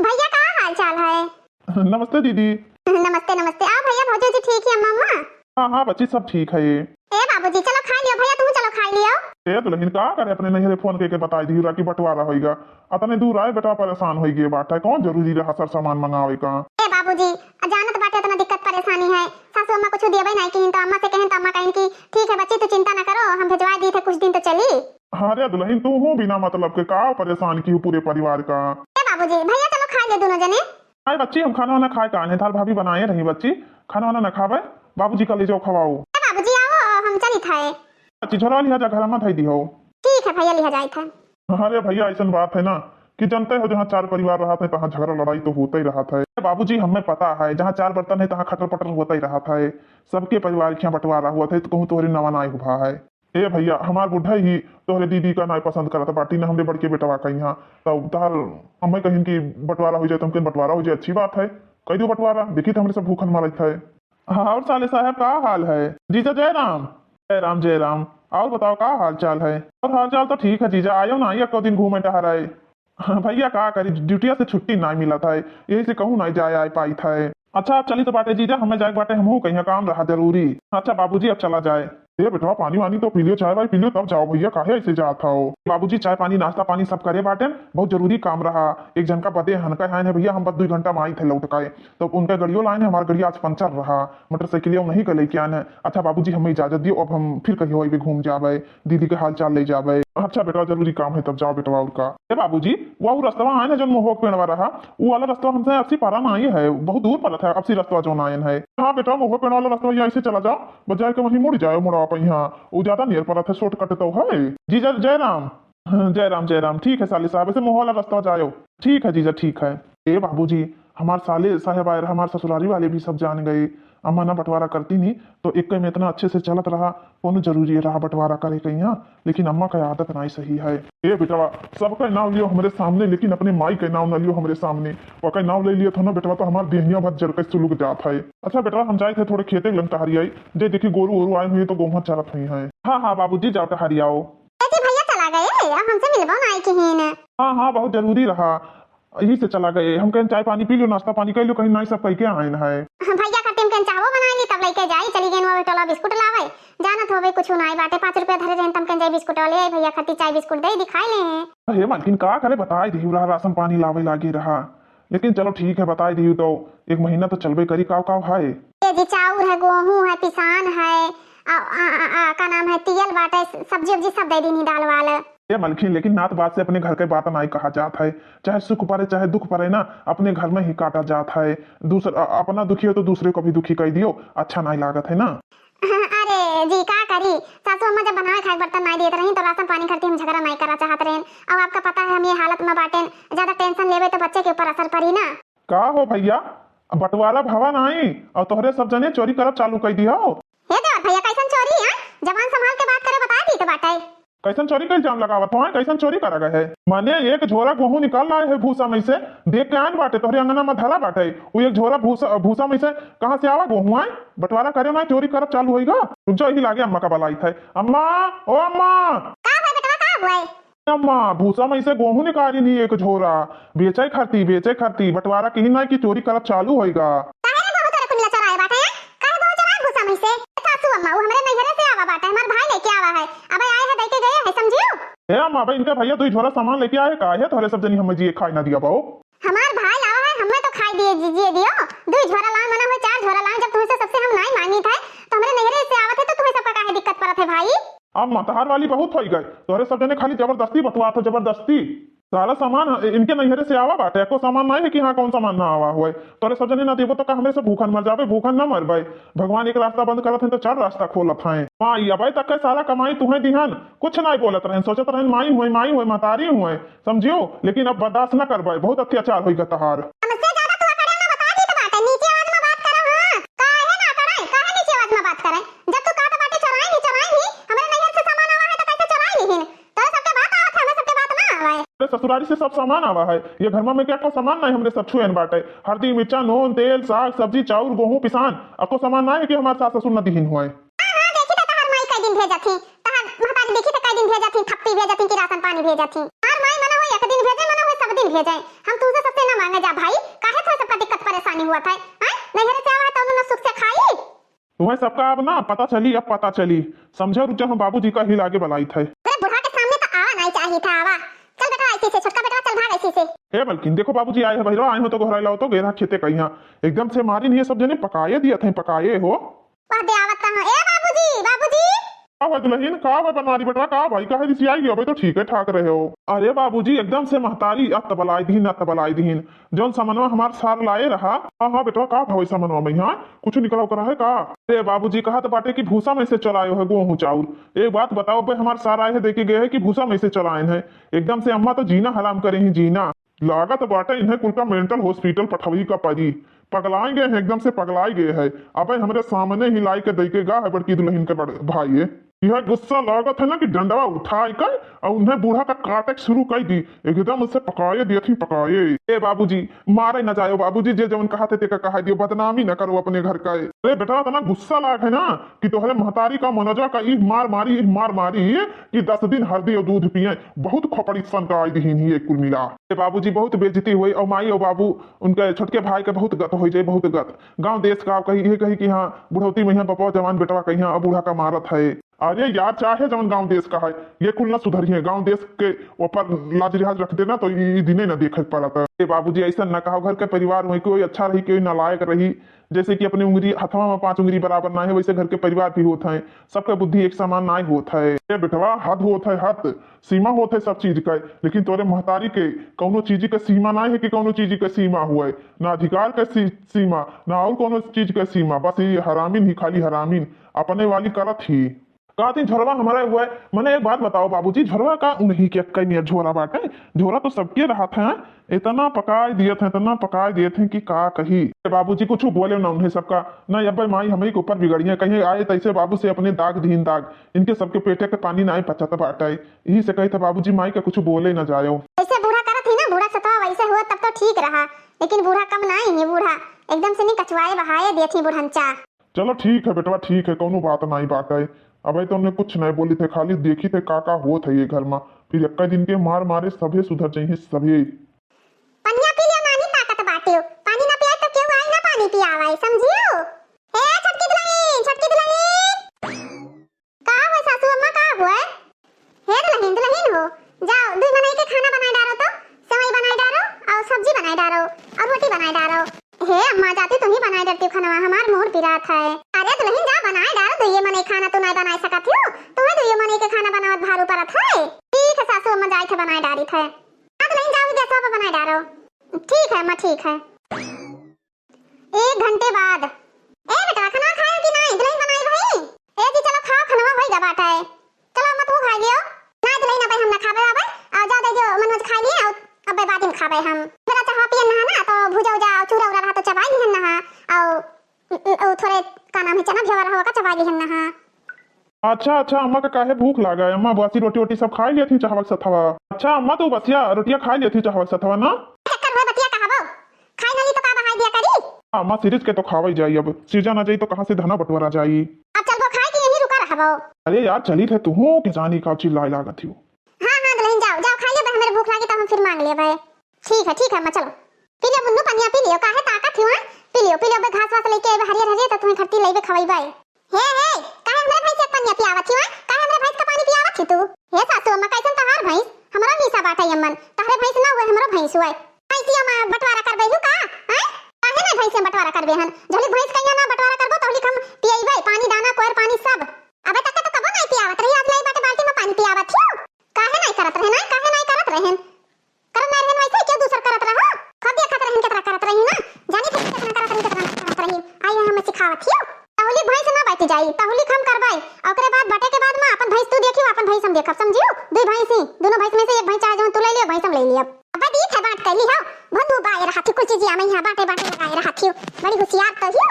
भैया का हाल चाल है। नमस्ते दीदी। नमस्ते नमस्ते आ भैया भौजी जी ठीक है अम्मा। हाँ बच्ची सब ठीक है ये। ए बाबूजी चलो खा लियो भैया तुम चलो खा लियो। ए दुल्हीन का करे अपने नैहरे फोन करके बताई दी कि बंटवारा होगा अतने दूर आए बेटा परेशान हो गए बात है कौन जरूरी रहा सर सामान मंगावे का। ए बाबूजी जानत बाटे इतना दिक्कत परेशानी है सासू अम्मा कुछ देबे नहीं कहीं तो अम्मा से कहें तो अम्मा कहें कि ठीक है बच्ची तू चिंता ना करो हम भिजवा दी थे कुछ दिन तो चली। हाँ रे दुल्हीन तू हूँ बिना मतलब के का परेशान की पूरे परिवार का। ए बाबूजी भैया चलो खा ले दोनों जने। आए बच्ची हम खाना वाना खाए का थाल भाभी बनाए रही बच्ची खाना वाना न खावे बाबूजी का ले जाओ खवाओ। ए बाबूजी आओ हम चली थाए। बच्ची झोला लिया जा घर में धई दी हो। ठीक है भैया लिया जाए था। अरे भैया ऐसा बात है ना कि जानते हो जहाँ 4 परिवार रहा था तहाँ झगड़ा लड़ाई तो होता ही रहा था। बाबूजी हमें पता है जहाँ 4 बर्तन है तहाँ खटर पटर होता ही रहा था सबके परिवार के बंटवारा हुआ था तो कहूँ तोहरे नवा नाय हुआ है। ए भैया हमार बुढ़ा ही तोहरे दीदी का नाय पसंद करा था बाटी ने हमरे बड़के बेटवा का यहाँ तब तार हमें कहीं की बंटवारा हो जाए तो हमके बंटवारा हो जाए अच्छी बात है कही दो बंटवारा देखी तो हमरे सब भूखन मारा था। हाँ और साले साहब का हाल है। जीजा जय राम और बताओ का हाल चाल है। और हाल चाल तो ठीक है जीजा आयो ना एक दिन घूमे टहराए। भैया का करी ड्यूटिया से छुट्टी ना मिला था यही से कहूँ नहीं जाए आ पाई था। अच्छा अब चली तो बाटे जीजा हमें जाए बाटे हम कहीं काम रहा जरूरी। अच्छा बाबूजी अब चला जाए। ये बेटवा पानी वानी तो पी लियो चाय वाय पी लियो तब जाओ भैया काहे ऐसे जाता हो। बाबूजी चाय पानी नाश्ता पानी सब करे बाटे बहुत जरूरी काम रहा एक जन का बदे हनका है भैया हम बस 2 घंटा में आई थे लौट के तो उनका गड़ियों लाइन है हमारा गड़िया आज पंचर रहा मोटरसाइकिल नहीं कर लेके आने। अच्छा बाबूजी हमें इजाजत दियो अब हम फिर कहीं वही घूम जावे दीदी के हाल चाल ले जावे। अच्छा बेटा जरूरी काम है तब जाओ बेटवा उनका। ए बाबूजी वो रास्ता आए ना जो मोहक पेड़वा रहा वो वाला रास्ता हमसे अस्सी पारा में आई है बहुत दूर पड़ा था अस्सी रास्ता जो आयन है। हाँ बेटा मोहक पेड़ वाला रास्ता ऐसे चला जाओ बजाय के वहीं मुड़ जाओ मुड़ा पर यहाँ वो ज्यादा नियर पड़ा था शॉर्टकट तो है। जीजा जय राम ठीक है साले साहब ऐसे मोह वाला रास्ता जाओ। ठीक है जीजा ठीक है। ए बाबूजी हमारे साले साहब आए हमारे ससुरारी वाले भी सब जान गए अम्मा ना बंटवारा करती नहीं तो एक में इतना अच्छे से चलत रहा, कोनो जरूरी रहा बंटवारा करे कहीं यहाँ, लेकिन अम्मा का आदत नहीं सही है। ए बेटवा सबका नाम लियो हमारे सामने, लेकिन अपने माई के नाम न लियो हमारे सामने। वह नाम ले लिया था ना बेटवा तो हमारे देहिया भर जर के सुलुक जाता है। अच्छा बेटवा हम जाए थे थोड़े खेते लंग टहरी आई, जे देखी गोरू वोरू आए हुए तो गोहा चलत हुई है। हाँ हाँ बाबूजी जाओ टहरी आओ। भैया चला गए, अब हमसे मिलवा ना कहीं। हाँ हाँ बहुत जरूरी रहा, यही से चला गए। हम कहीं चाय पानी पी लो, नाश्ता पानी कर लो, कहीं नहीं सब कह के आए है। भैया का टीम कहीं चाहो बनाएंगे तब लेके जाई, चली गई वो टोला बिस्कुट लावे, जानत होवे कुछ नहीं बाटे 5 रुपया धरे रहन तम कहीं जाई बिस्कुट ले आई, भैया खाती चाय बिस्कुट दे दिखाई ले। अरे मालकिन का करे बताए दी रहा, राशन पानी लावे लागे रहा, लेकिन चलो ठीक है बताए दी तो 1 महीना तो चलबे करी। काव काव है ये जी चाउर है, गेहूं है, पिसान है, का नाम है तियल बाटे, सब्जी वब्जी सब दे दी दाल वाल। ये मलखिन लेकिन नात बात से अपने घर के बात नहीं कहा जाता है, चाहे सुख पड़े चाहे दुख पड़े ना अपने घर में ही काटा जाता है। दूसरा अपना दुखी हो तो दूसरे को भी दुखी कर दियो, अच्छा नहीं लागत है ना। अरे जी का करी, सासू अम्मा जब बनाए खाए बर्तन नहीं देते रही तो राशन पानी खर्ची हम झगड़ा नहीं करा चाहते रहे। अब आपका पता है हम ये हालत में बाटे, ज्यादा टेंशन लेवे तो बच्चे के ऊपर असर पड़ी ना। का हो भैया बंटवारा भवा नहीं और तोहरे सब जने चोरी करब चालू कर दिया हो। हे देवर भैया कैसन चोरी है, जवान संभाल के बात करे बता दी तो बाटे। कैसन चोरी का इल्जाम लगावत हो, कैसन चोरी करा गए है? माने एक झोरा गेहूं निकाल रहा है भूसा में से, देख के आन बाटे तोहरे अंगना में धरा बाटे, वो एक झोरा भूसा में से कहां से आवा गेहूं आए? बंटवारा करे ना चोरी करब चालू होएगा। रुक जाओ, यही लागे अम्मा का बलाई था। अम्मा ओ अम्मा का है बेटा का हुआ? अम्मा भूसा में से गेहूं निकाली नहीं एक झोरा, बेचे खरती बंटवारा कहीं ना कि चोरी करब चालू होएगा। काहे रे बहुत कुनिया चराए बाटे हैं, काहे बहुत चराए भूसा में से? सासू अम्मा वो हमरे नैहरे से आवा बाटे, हमार भाई लेके आवा है, अबे आए है देके गए है समझियो। ए अम्मा भाई इनका भैया 2 झोरा सामान लेके आए का है, तोहरे सब जनी हम जी खाई ना दिया पाओ। हमार भाई आवा है, हमें तो खाई दिए दीजिए दियो, 2 झोरा लाए मना हुए 4 झोरा लाए, जब तुमसे सबसे हम नहीं मांगी थे तो हमरे नैहरे से आवत है तो तुम्हें सबका काहे दिक्कत पड़त है भाई? अब मतहार वाली बहुत हो गए, तोहरे सब जने खाली जबरदस्ती बतवा था, जबरदस्ती सारा सामान इनके नैहरे से आवा बाटे, को सामान नहीं है कि हाँ कौन सामान ना आवा हुआ है। तोरे सब जने ना देबो तो का हमरे से भूखन मर जाबे, भूखन ना मर भाई। भगवान एक रास्ता बंद करत है तो 4 रास्ता खोलत है। माँ ये भाई तक सारा कमाई तुम्हें दिहन, कुछ नहीं बोलत रहे, सोचत रहे माई हुए मतारी हुए समझियो, लेकिन अब बर्दाश्त न कर भाई, बहुत अत्याचार होगा तहार। हमसे ज्यादा तू करे ना बता दी तो बात है, नीचे आवाज में बात करो। हां काहे ना करे, काहे नीचे आवाज में बात करे? जब तू कहता बाटे चराई नहीं हमरे नैहर से सामान आवा है तो कैसे चराई नहीं? तोरे सबके बात आवत है, हमें सबके बात ना आवे। अरे ससुरारी से सब सामान आवा है, ये घर में क्या को सामान नहीं हमरे सब छुएन बाटे, हल्दी मिर्चा नून तेल साग सब्जी चाउर गेहूं पिसान, अको सामान नहीं है कि हमारे सास ससुर न दिहिन हुए। हां देखी त तहर माई कई दिन भेजत थी, तहर महतारी देखी त कई दिन भेजत थी, थप्पी भेजत थी कि राशन पानी भेजत थी। हर माई मना हो एक दिन भेजे, मना हो सब दिन भेजे। हम तुमसे सबसे ना मांगे जा भाई, काहे थोड़ा सबका दिक्कत परेशानी हुआ था? हैं नैहर से आवा तो उन्होंने सुख से खाई। तुम्हें सबका अब ना पता चली, अब पता चली समझो। रुक जा हम बाबूजी का ही लागे बलाई थे। अरे बुढ़ा के सामने तो आवा नहीं चाहिए था, आवा चल बेटा ऐसे से, छोटका बेटा चल भाग ऐसे से। हे बल्किन देखो बाबूजी आए हैं भैया, आए हो तो घोरा लाओ तो गेरा खेते कहीं एकदम से मारी नहीं है, सब जने पकाए दिया थे, पकाए हो वाह दे आवत कहां? ए बाबूजी का है दुल्हन, का है बनवारी बेटा, का भाई का है रिसियाई गयो भाई, तो ठीक है ठाक रहे हो। अरे बाबूजी एकदम से महतारी अत बलाई दीन जौन सामानवा हमार सार लाए रहा। हाँ बेटा का भाई सामानवा में यहाँ कुछ निकला करा है का? अरे बाबूजी कहा तो बाटे की भूसा में से चलाए है गेहूं चाउर। एक बात बताओ भाई, हमारे सार आए है देखे गए है कि भूसा में से चलाए हैं, एकदम से अम्मा तो जीना हराम करे ही जीना लागत बाटे। इन्हें कुल का मेंटल हॉस्पिटल पठवी का परी पगलाए गए हैं, एकदम से पगलाए गए है। अब हमारे सामने ही लाई के देखेगा है बड़की दुल्हन के भाई, यह गुस्सा लागत है ना कि डंडवा उठाई कर और उन्हें बूढ़ा का काटे शुरू कर दी, एकदम उससे पकाए दिए थी पकाए। ए बाबूजी मारे न जाओ बाबूजी, जे जवन कहा थे तेका कहा दियो, बदनामी न करो अपने घर का। अरे बेटा इतना गुस्सा लाग है ना कि तोहरे महतारी का मनोजा का ई मार मारी कि 10 दिन हल्दी और दूध पिए, बहुत खोपड़ी सन का आई ही कुल मिला। बाबूजी बहुत बेइज्जती हुई और माई और बाबू उनके छोटके भाई के बहुत गत हो जाए, बहुत गत। गाँव देश का कही कि हाँ बुढ़ौती में बपो जवान बेटवा कही हाँ बूढ़ा का मारत है। अरे यार चाहे जवन गांव देश का है ये कुल ना सुधरी है, गांव देश के ऊपर लाज लिहाज रख देना तो ये दिने न देख पड़ता। बाबूजी ऐसा न कहो, घर के परिवार में कोई अच्छा रही कोई नालायक रही, जैसे कि अपनी उंगली हथवा में 5 उंगली बराबर ना है, वैसे घर के परिवार भी होता है, सबका बुद्धि एक समान ना होता है। ये बेटवा हद होता है, हद सीमा होता है सब चीज का, लेकिन तोरे महतारी के कौनो चीज के सीमा ना है कि कौनो चीज के सीमा हुआ है, ना अधिकार के सीमा ना और कोनो चीज के सीमा, बस ये हरामीन ही खाली हरामीन अपने वाली करत ही। कहा थी झोरवा हमारा हुआ है। मैंने एक बात बताओ बाबूजी, झोरवा का उन्हीं के कई नियर झोरा बाटे। झोरा तो सबके रहा था, इतना पकाए दिए थे, इतना पकाए दिए थे कि का कही। बाबूजी कुछ बोले ना उन्हें सबका ना, अब माई हमें के ऊपर बिगड़िया, कहीं आए तैसे बाबू से अपने दाग दीन दाग, इनके सबके पेटे के पानी ना पचाता बाटा है। यही से कही था बाबूजी माई का कुछ बोले ना जाओ। ऐसे बूढ़ा करत ही ना, बूढ़ा सतवा वैसे हुआ तब तो ठीक रहा, लेकिन बूढ़ा कम ना ही बूढ़ा एकदम से नहीं कचवाए बहाए देती बुढ़ंचा। चलो ठीक है बेटवा, ठीक है, कोनो बात नहीं बात है। अब तो उन्हें कुछ नहीं बोली थे, खाली देखी थे काका हो थे ये घर में, फिर एक दिन के मार मारे सभी सुधर जाइए सभी। पनिया पी लियो नानी, ताकत बाटियो, पानी ना पिया तो क्यों आई ना पानी पियावा, समझियो। ए छटकी दुल्हन, छटकी दुल्हन, का हुआ सासू अम्मा, का हुआ? हे दुल्हन दुल्हन हो, जाओ दूध बनाई के खाना बनाई डालो, तो सेवई बनाई डालो और सब्जी बनाई डालो और रोटी बनाई डालो। हे अम्मा जाती तुम ही बनाई देती खाना, हमार मोर पिरात है। अरे दुल्हन जा बनाई डालो, तो ये मने खाना तू नहीं बनाई सकत हो, तुम्हें तो ये मने के खाना बनावत भारू परत है। ठीक है सासू अम्मा जाई थे बनाई डाली थे। अब दुल्हन जाओ गैस पर बनाई डालो। ठीक है अम्मा ठीक है। 1 घंटे बाद, ए बेटा खाना खाए कि नहीं? दुल्हन बनाई भाई। ए जी चलो खाओ, खाना होई गा बाटा है, चलो अम्मा तू खा लियो। ना दुल्हन अब हम ना खाबे आबे, आ जाओ दे जो मनोज खा लिए और अब बाद में खाबे हम। मेरा चाह पियन नहा ना तो भुजा उजा चूरा उरा रहा तो चबाई लिहन नहा, और थोड़े का नाम है चना भ्यवर होगा चबाई लिहन नहा। अच्छा अच्छा, अम्मा का काहे भूख लागा है? अम्मा बासी रोटी वोटी सब खा लिया थी चाहवक सथवा। अच्छा अम्मा तू बसिया रोटियां खा लिया थी चाहवक सथवा ना? चक्कर हो बतिया कहाबो, खाई नली तो का बहाई दिया करी। अम्मा सीरीज के तो खावाई जाई, अब सीरजा ना जाई तो कहां से धना बटवारा जाई। अब चल वो खाए कि यहीं रुका रहबो? अरे यार चली थे तू हो के जानी का चिल्लाई लागत थी। हां हां दुल्हन जाओ जाओ खा लियो, हमें भूख लगी तो हम फिर मांग लियो भाई। ठीक है अम्मा चलो पी लियो मुन्नू, पनिया पी लियो, काहे ताकत हुआ, पी लियो बे घास वास लेके आबे हरियर हरियर तो तुम्हें खट्टी लेबे खवाई बाई। हे काहे हमरे भैंस एक पनिया पियावत थी, काहे हमरे भैंस का पानी पियावत थी तू? हे सासू अम्मा कैसन तहार भैंस, हमरा हिस्सा बाटा यमन, तहरे भैंस ना हुए हमरो भैंस हुए। भैंसिया में बंटवारा करबे हु का? हैं काहे ना भैंस में बंटवारा करबे हन? झोली भैंस कहिया ना बंटवारा करबो तो हम पियइबे, पानी दाना कोर पानी सब। अबे तक तो कबो नहीं पियावत रही, आज लाई बाटे बाल्टी में पानी पियावत थी, काहे नहीं करत रहे ना, काहे नहीं करत रहन? करम ना रहन वैसे क्यों दूसर करत रहो? खदिया खत रहन केतरा करत रही ना, जानी थे कितना करत रही आई हम सिखावत थी। ताहुली भैंस ना बैठ जाई, ताहुली हम करबाई, ओकरे बाद बटे के बाद में अपन भैंस तू देखियो, अपन भैंस हम देखब, समझियो। दो भैंस ही, दोनों भैंस में से एक भैंस चाहे जो तू ले लियो, भैंस हम ले लियो। अब दी थे बात कर ली हो, भंदू बाय रहा थी कुछ चीज मैं यहां बाटे बाटे लगाए रहा थी, बड़ी होशियार तो हियो।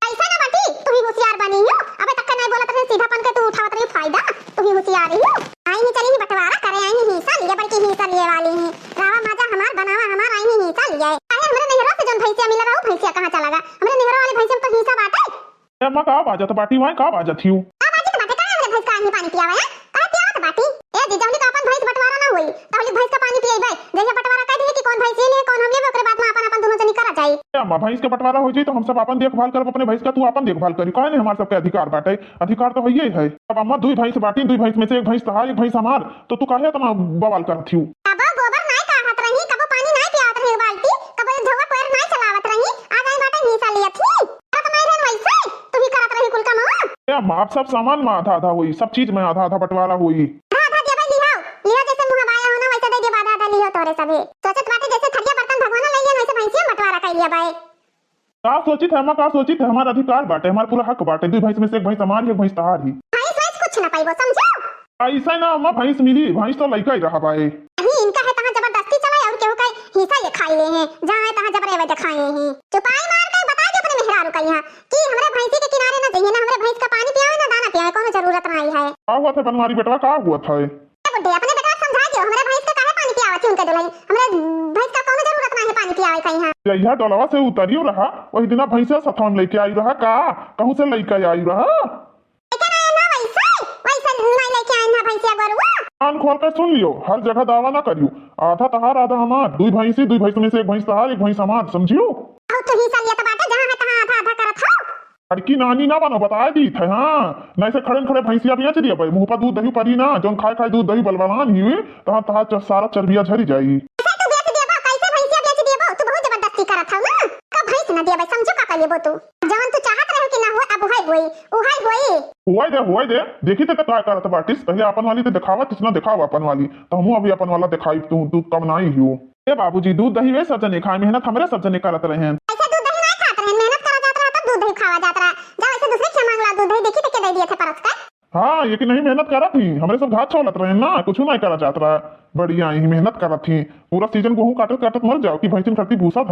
ऐसा ना बाटी तू ही होशियार बनी हो, अबे तक नहीं बोलत रहे सीधापन के तू उठावत रही फायदा, तू ही होशियार हो। आई नहीं चली बंटवारा करे, आई नहीं हिस्सा लिए, बड़की हिस्सा लिए वाली है, रावा माजा हमार बनावा हमार, आई नहीं हिस्सा लिए। अरे हमरे नेहरा से जन भैंसिया मिल रहा, भैंसिया कहां चला गया? हमरे नेहरा वाली भैंसिया तो हिस्सा बाटे। अम्मा का बाजा तो बाटी वहां का बाजा थी आ बाजी तो बाटे का हमरे भैंस का ही पानी पियावे है, का पियावत बाटी? ए जी जौनी का अपन भैंस बंटवारा ना होई तौली भैंस का पानी पियइबे, जैसे बंटवारा कह दी कि कौन भैंस ले कौन हम लेबे, ओकरे बाद में अपन दोनों जनी करा जाई। अम्मा भैंस के बंटवारा हो जाई तो हम सब अपन देखभाल करब, अपने भैंस का तू अपन देखभाल करी, काहे नहीं? हमारे सबके अधिकार बाटे, अधिकार तो है है। अब अम्मा दुई भैंस बाटी, दुई भैंस में से एक भैंस तहार एक भैंस हमार, तो तू काहे इतना बवाल करत थी? कबो गोबर नहीं काढ़त रही, कबो पानी नहीं पियावत रही बाल्टी, कबो धोवा कोर नहीं चलावत रही, आ गई बाटे हिस्सा लिया थी। अब नहीं रहन वैसे तू ही करत रही कुल का मां। ए अम्मा आप सब सामान में आधा आधा हुई, सब चीज में आधा आधा बंटवारा हुई। आधा दे भाई लिहाओ लिहाओ, जैसे मुंह बाया होना वैसे दे आधा आधा लिहाओ तोरे सबे। सोचत बाटे जैसे थरिया बर्तन भगवान ले लिया वैसे भैंसिया बंटवारा कर लिया बाई। का सोचित है अम्मा, का सोचित है? हमारा अधिकार बाटे, हमारा पूरा हक बाटे, दुई भैंस में से एक भैंस हमारी एक भैंस तहार ही। भैंस कुछ ना पाइबो, समझो। ऐसा ना अम्मा भैंस मिली, भैंस तो लइका ही रहा बाए। नहीं इनका है तहां जबरदस्ती चलाए और केहू का हिस्सा ये खाई ले हैं, जहां है तहां जबरे वे खाए हैं। चुपाई मार के बता दे अपने मेहरारू का यहां कि हमरे भैंसी के किनारे ना जाइए, ना हमरे भैंस का पानी पियावे ना दाना पियावे, कोनो जरूरत नहीं है। का हुआ था बनवारी बेटवा, का हुआ था? बुड्ढे अपने बेटा समझा दियो, हमरे भैंस का काहे पानी पियावत उनके दुल्हन, हमरे भैंस का कोनो जरूरत नहीं है पानी पियावे का यहां। यह डोलवा से उतरियो रहा, वही दिना भैंसा सथवन लेके आई रहा, का कहूं से लेके आई रहा? लेकिन आया ना वैसे नहीं लेके आए ना भैंसिया गोरुआ। कान खोल कर सुन लियो, हर जगह दावा ना करियो, आधा तहार आधा हमार, दुई भैंसी दुई भैंस में से एक भैंस तहार एक भैंस हमार, समझियो। और तू हिस्सा लिया तो बाटे जहां है तहां आधा आधा करत हो। लड़की नानी ना बनो, बता दी थे। हाँ नहीं से खड़े खड़े भैंसिया बेच दिया भाई, मुंह पर दूध दही परी ना, जो खाए खाए दूध दही बलवान ही तहां तहार सारा चर्बिया झरी जाई। कैसे तू बेच देबो, कैसे भैंसिया बेच देबो? तू बहुत जबरदस्ती करत हौ ना, का भैंस ना देबे, समझो का कहिबो तू? जवन तू चाहत रहो कि ना हो अब होई हुआ दे देखी तो काय करत बाटिस, पहले अपन वाली तो दिखावा, कितना दिखावा अपन वाली, तो हम अभी अपन वाला दिखाई, तू कम ना ही हो। ए बाबूजी दूध दही वे सब जने खाए, मेहनत हमरे सब जने करत रहे हैं। ऐसे दूध दही नहीं खात रहे, मेहनत करा जात रहा तब दूध दही खावा जात रहा, जब ऐसे दूसरे से मांगला दूध दही देखी तो के दे दिए थे परस का। हाँ ये कि नहीं मेहनत करा थी हमारे सब घास छोलत रहे ना कुछ नहीं करा जात रहा बढ़िया ही मेहनत करा थी पूरा सीजन गेहूं काटत काटत मर जाओ कि भैंसिन करती भूसा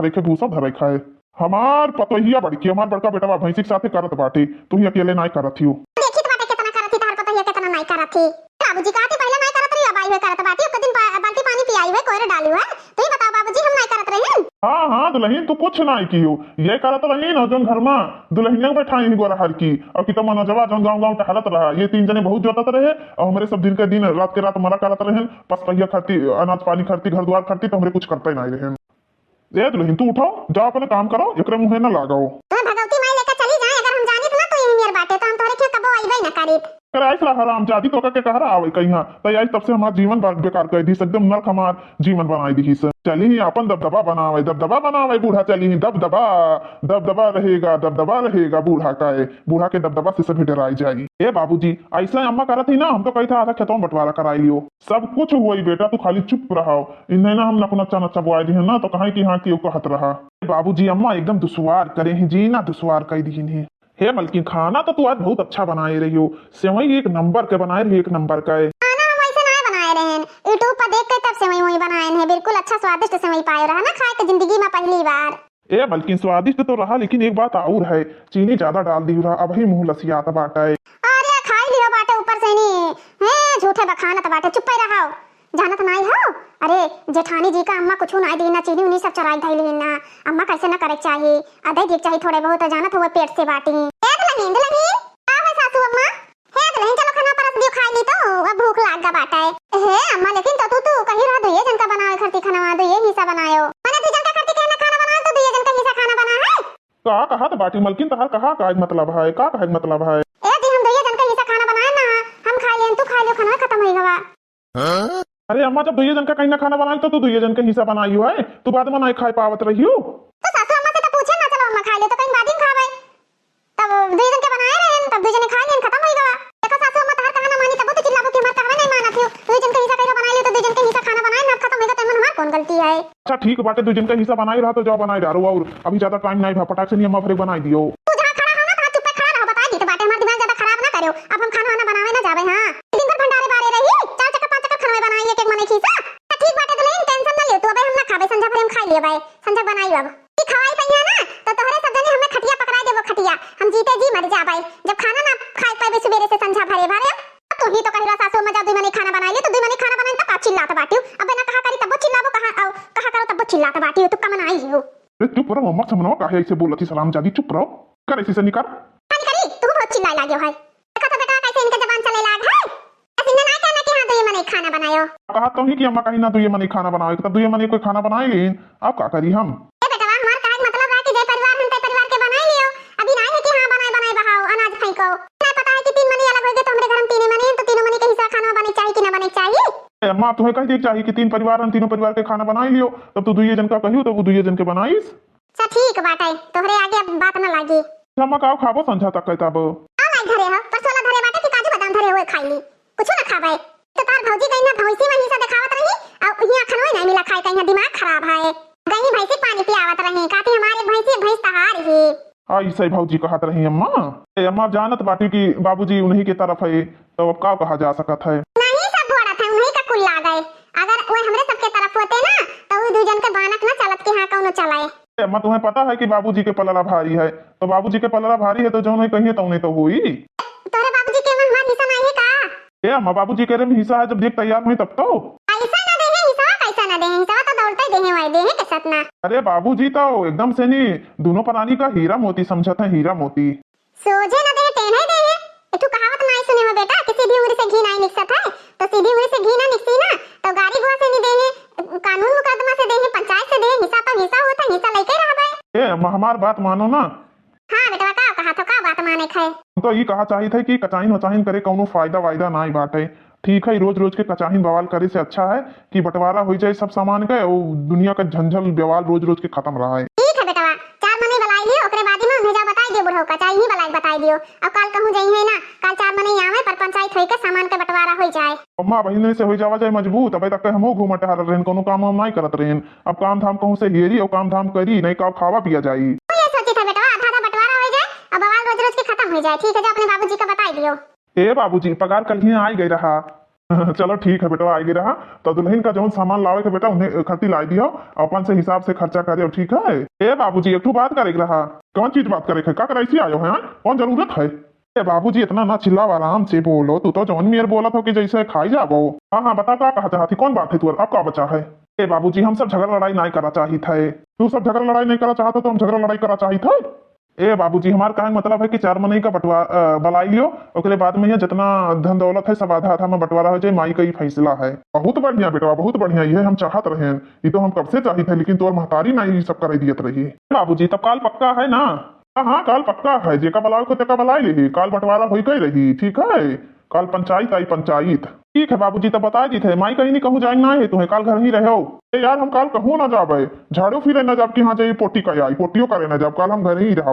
धरे खाए हमार पतोहिया बड़की हमार बड़का बेटा भैंसी के साथे करत बाटे तू ही अकेले नहीं करत हियो देखी तो बाटे कितना करत थी तार पता है कितना नहीं करत थी बाबूजी कहते पहले नहीं करत रही अब आई हुए करत बाटी एक दिन बाल्टी पानी पियाई हुए कोरे डाली हुए तो ही बताओ बाबूजी हम नहीं करत रहे हाँ हाँ दुल्हन तू कुछ नहीं की हो ये करत रही ना जोन घर में दुल्हनिया बैठाई गोरा हर की और कि तम नजवा जोन गांव गांव टहलत रहा ये तीन जने बहुत जोतत रहे और हमारे सब दिन के दिन रात के रात मरा करत रहे पस पहिया खरती अनाज पानी खरती घर द्वार खरती तो हमारे कुछ करते नहीं रहे ये दुल्हन तू उठाओ जाओ अपने काम करो एकरे मुंहे ना लगाओ तो भगवती माई लेकर चली जाए अगर हम जानित ना तो यही नियर बाटे तो हम तोरे के कबो आईबे ना करित कराइस रहा हराम जाती तो के कहरा आवे कहीं तो आई तब से हमारा जीवन बेकार कर दी एकदम नरक हमार जीवन बनाई दी से चली ही अपन दबदबा बनावे बूढ़ा चली ही दबदबा रहेगा बूढ़ा का बूढ़ा के दबदबा से सभी डराई जाएगी ए बाबूजी ऐसा अम्मा करत ही ना हम तो कही था आधा खेतों बंटवारा कराई लियो सब कुछ हुई बेटा तू खाली चुप रहो इन्हें ना हम नचा नचा बुआई दी है ना तो कहीं की हाँ की कहत रहा बाबूजी अम्मा एकदम दुश्वार करे ही जी ना दुश्वार कह दी है हे मलकिन खाना तो तू आज बहुत अच्छा बनाए रही हो सेवई एक नंबर के बनाए रही एक नंबर का खाना हम ऐसे नहीं बनाए रहे हैं यूट्यूब पर देख के तब सेवई वही बनाए हैं बिल्कुल अच्छा स्वादिष्ट सेवई पाए रहा ना खाए के जिंदगी में पहली बार ए बल्कि स्वादिष्ट तो रहा लेकिन एक बात और है चीनी ज्यादा डाल दी रहा अब ही मुंह लसियाता बाटा है अरे खाई लियो बाटे ऊपर से नहीं हैं झूठे बखानत बाटे चुप ही रहो जानत नहीं हो अरे जेठानी जी का अम्मा कुछ नहीं दी ना चीनी उनी सब चराई धैली ना अम्मा कैसे ना करे चाहिए आधे देख चाहिए थोड़े बहुत जानत हुए पेट से बाटी दुल्हन का है सासू अम्मा हे दुल्हन चलो खाना परस दियो खाई ली तो अब भूख लाग गा बाटा है हे अम्मा लेकिन तो तू कहीं रह दो ये जन का बनाए खरती खाना दो ये हिस्सा बनायो मैंने दो जन का खरती खाना बनाए तो दो ये जन का हिस्सा खाना बना है कहा तो बाटी मलकिन तहार कहा का मतलब है का मतलब है ए जी हम दो ये जन का हिस्सा खाना बनाए ना हम खा लें तू खा लियो खाना खत्म हो गवा अरे अम्मा जब दुइये जन का कहीं ना खाना बनाई तो तू दुइये जन का हिस्सा बनाई हो है तू बाद में नहीं खाई पावत रही हो तो सासू अम्मा से तो पूछे ना चलो अम्मा खा ले तो कहीं बाद में खावे तब दुइये जन के बनाए रहे तब दुइये जन खा लें खत्म हो गवा देखो सासू अम्मा तहर कहा ना मानी तब तो चिल्लाबो कि हमार कहवा नहीं माना थियो दुइये जन का हिस्सा कहीं बनाई ले तो दुइये जन का हिस्सा खाना बनाए ना खत्म हो गया तो हमार कौन गलती है अच्छा ठीक बाटे दुइये जन का हिस्सा बनाई रहा तो जाओ बनाई डालो और अभी ज्यादा टाइम नहीं भा पटाख से नहीं अम्मा फिर बनाई दियो तू जहां खड़ा हो ना तहां चुप पे खड़ा रहो बता दी तो बाटे हमार दिमाग ज्यादा खराब ना करियो अब हम खाना वाना बनावे ना जावे हां दिन भर भंडारे बारे रही चार चक्कर पांच चक्कर खाना बनाई एक एक मने खीसा ठीक बाटे तो लेकिन टेंशन ना ले तू अब हम ना खाबे संजा भरे हम खाई लेबे संजा बनाई अब की खवाई पहिया ना तो तोहरे सब जने हमें खटिया पकड़ा देबो खटिया हम जीते जी मर जाबे जब खाना ना खाए पाबे सुबेरे से संजा भरे तू ही तो कहिरा सासू में जब दुई मने खाना बनाई ले तो दुई मने खाना बनाई तब चिल्लात बाटियो अब ना कहा करी तब चिल्लाबो कहा करो तब चिल्लात बाटियो तू कमन आई हो अरे चुप रहो मम्मा समनो काहे ऐसे बोलती सलाम जादी चुप रहो कर ऐसे नहीं कर करी तू बहुत चिल्लाए लाग्यो है देखो तो बेटा कैसे इनके जबान चले लाग है ऐसे ना कहना कि हां तो ये मने खाना बनायो कहा तो ही कि अम्मा कहीं ना दुइये मने खाना बनाओ तब दुइये मने कोई खाना बनाएगी अब क्या करी हम ए बेटा हमार का मतलब है कि जे परिवार हम ते परिवार के बनाई लियो अभी नहीं है कि हां बनाए बहाओ अनाज फेंको नहीं पता है कि तीन मने अलग हो गए तो हमरे घर में तीन मने तो तीनों मने के हिस्सा खाना बने चाहिए कि ना बने चाहिए अम्मा तुम्हें कह देख चाहिए कि तीन परिवार हम तीनों परिवार के खाना बनाई लियो तब तू दुइये जन का कहियो तो वो दुइये जन के बनाईस अच्छा ठीक बात है तोहरे आगे अब बात ना लागी अम्मा का खाबो संझा तक कहता अब आ नहीं धरे हो पर सोला धरे बाटे कि काजू बादाम धरे हुए खाई ली कुछ ना खाबे तो तार भौजी कहीं ना भौसी में हिस्सा दिखावत रही और यहां खनोई नहीं मिला खाए कहीं दिमाग खराब है कहीं भैंसी पानी पियावत रही काती हमारे भैंसी भैंस तहार ही आई सही भौजी कहत रही अम्मा अम्मा जानत बाटी की बाबूजी उन्हीं की तरफ है तो अब का कहा जा सकत है नहीं सब घोड़ा था उन्हीं का कुल ला गए अगर वो हमरे सबके तरफ होते ना तो वो दो जन के बानक ना चलत के हां कौनो चलाए अम्मा तुम्हें पता है कि बाबूजी के पलड़ा भारी है तो बाबूजी के पलड़ा भारी है तो जो नहीं कहिए तो उन्हें तो हुई तोरे बाबूजी के में हमार हिस्सा नहीं है का ए अम्मा बाबूजी कह रहे हिस्सा है जब देख तैयार हुई तब तो ऐसा ना देहे हिस्सा कैसा ना देहे हिस्सा तो दौड़ते देहे वाई देहे के साथ ना अरे बाबूजी तो एकदम से नहीं दोनों प्राणी का हीरा मोती समझत है हीरा मोती सोझे ना देहे टेढ़े देहे तू कहावत नहीं सुने हो बेटा कि सीधी उंगली से घी नहीं निकसत है तो सीधी उंगली से घी ना निकसी ना तो गाड़ी घोड़ा से नहीं देहे कानून मुकदमा से देहे पंचायत से देहे हिस्सा तो हिस्सा होता हिस्सा लेके रहबे ए अम्मा हमार बात मानो ना हां बेटा का कहा तो का बात माने खाए तो ये कहा चाहिए था कि कचाइन वचाइन करे कौनो फायदा वायदा ना बाटे ठीक है रोज रोज के कचाइन बवाल करे से अच्छा है कि बंटवारा हो जाए सब सामान का और दुनिया का झंझल बवाल रोज रोज के खत्म रहा है ठीक है बेटा चार मने बलाई लियो ओकरे बाद में उन्हें जा बताई दियो बुढ़ऊ का चाहे ही बलाई बताई दियो अब कल कहूं जाई है ना कल चार मने आवे पर पंचायत होई के सामान के बंटवारा हो जाए अम्मा बहिन से हो जावा जाए मजबूत अबे तक हमो घूमट हार रहन कोनो काम हम नहीं करत रहन अब काम धाम कहूं से हेरी और काम धाम करी नहीं का खावा पिया जाई ये सोची था बेटा आधा आधा बंटवारा हो जाए अब बवाल रोज रोज के खत्म हो जाए ठीक है जा अपने बाबूजी का बताई दियो ए बाबूजी पगार कल ही आ गई रहा। चलो ठीक है बेटा, आ गई रहा। तो दुल्हन का जो सामान लावे के बेटा उन्हें खर्ची ला दियो, अपन से हिसाब से खर्चा करे, ठीक है। ए बाबूजी एक बात करे रहा। कौन चीज बात करे है? का कराइसी आयो है? कौन जरूरत है? ए बाबूजी इतना ना चिल्लाओ, आराम से बोलो। तू तो जौन मेयर बोला था कि जैसे खाई जाबो। हाँ हाँ बता, क्या कहा चाहती? कौन बात है तू? अब का बचा है? ए बाबूजी हम सब झगड़ा लड़ाई नहीं करा चाहिए थे। तू सब झगड़ा लड़ाई नहीं करा चाहता तो हम झगड़ा लड़ाई करा चाहिए थे। ए बाबूजी हमारा कहने मतलब है कि 4 मनई का बंटवारा बलाई लियो, ओकरे बाद में यहाँ जितना धन दौलत है सब आधा आधा में बंटवारा हो जाए। माई का ही फैसला है। बहुत बढ़िया बेटा, बहुत बढ़िया। ये हम चाहत रहे हैं, ये तो हम कब से चाहिए थे, लेकिन तोर महतारी नहीं ये सब कर दियत रही। बाबूजी तब काल पक्का है ना? हाँ हाँ काल पक्का है। जेका बलाओ को तेका बलाई रही, काल बंटवारा हो गई रही, ठीक है। काल पंचायत आई, पंचायत। ठीक है बाबूजी तब बता दी थे। माई कहीं नहीं कहूँ जाए ना है तुम्हें, काल घर ही रहो। यार हम काल कहूँ ना जाबे, झाड़ू फिरे न जाब कि हाँ जाइए पोटी का आई, पोटियो करे न जाब, काल हम घर ही रहा।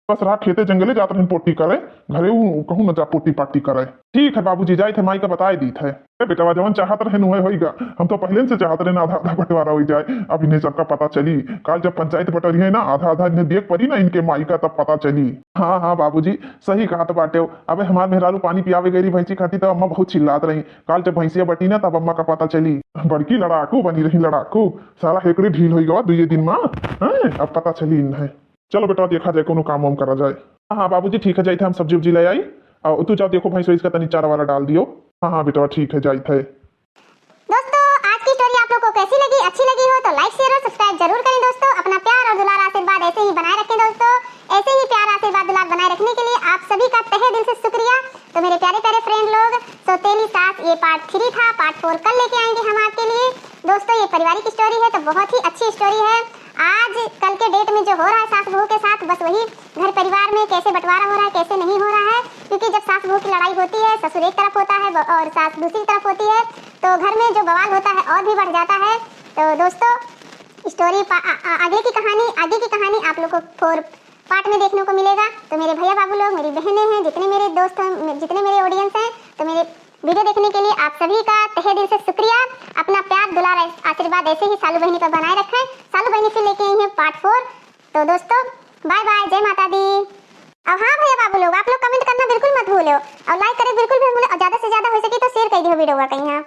बस रात खेते जंगले जाते रहे पोटी करे, घरे कहूँ न जा पोटी पार्टी करे। ठीक है बाबूजी जाए थे, माई का बताए दी थे। बेटा जवन चाहत रहे नुहे होगा, हम तो पहले से चाहते रहे ना आधा आधा बंटवारा हो जाए। अब इन्हें सबका पता चली, काल जब पंचायत बटरी है ना, आधा आधा इन्हें देख पड़ी ना इनके माई का, तब पता चली। हाँ हाँ बाबूजी सही कहा तो बाटे। अब हमारे मेहरारू पानी पियावे गई भैंसी खाती, तब अम्मा बहुत चिल्लात रही। काल जब भैंसिया बटी ना तब अम्मा का पता चली। बड़की लड़ाकू बनी रही, लड़ाकू। सारा हेकड़ी ढील हो गवा 2 दिन में। अब पता चली इन्हें। चलो बेटा देखा जाए, कोनो काम वाम करा जाए। हाँ बाबूजी ठीक है, जाए थे हम सब्जी उब्जी ले आई। और तू जाओ देखो भैंस इसका तनी चारा वाला डाल दियो। हाँ हाँ बेटा ठीक है, जाए थे। दोस्तों आज की स्टोरी आप लोग को कैसी लगी? अच्छी लगी हो तो लाइक शेयर और सब्सक्राइब जरूर करें दोस्तों। अपना प्यार और दुलार आशीर्वाद ऐसे ही बनाए रखें दोस्तों। ऐसे ही प्यार आशीर्वाद दुलार बनाए रखने के लिए आप सभी का तहे दिल से शुक्रिया। तो मेरे प्यारे प्यारे फ्रेंड लोग, सौतेली सास ये पार्ट 3 था, पार्ट 4 कल लेके आएंगे हम आपके लिए। दोस्तों ये पारिवारिक स्टोरी है तो बहुत ही अच्छी स्टोरी है। आज कल के डेट में जो हो रहा है सास बहू के साथ, बस वही घर परिवार में कैसे बंटवारा हो रहा है, कैसे नहीं हो रहा है। क्योंकि जब सास बहू की लड़ाई होती है, ससुर एक तरफ होता है और सास दूसरी तरफ होती है, तो घर में जो बवाल होता है और भी बढ़ जाता है। तो दोस्तों स्टोरी आगे की कहानी आप लोग को 4 पार्ट में देखने को मिलेगा। तो मेरे भैया बाबू लोग, मेरी बहनें हैं, जितने मेरे दोस्त हैं, जितने मेरे ऑडियंस हैं, तो मेरे वीडियो देखने के लिए आप सभी का तहे दिल से शुक्रिया। अपना प्यार दुलार आशीर्वाद ऐसे ही सालू बहनी पर बनाए रखें। सालू बहनी फिर लेके आई है पार्ट 4। तो दोस्तों बाय बाय, जय माता दी। अब हाँ भैया बाबू लोग, आप लोग कमेंट करना बिल्कुल मत भूलो और लाइक करें बिल्कुल भी भूलो, और ज्यादा से ज्यादा हो सके तो शेयर कर दियो वीडियो कहीं।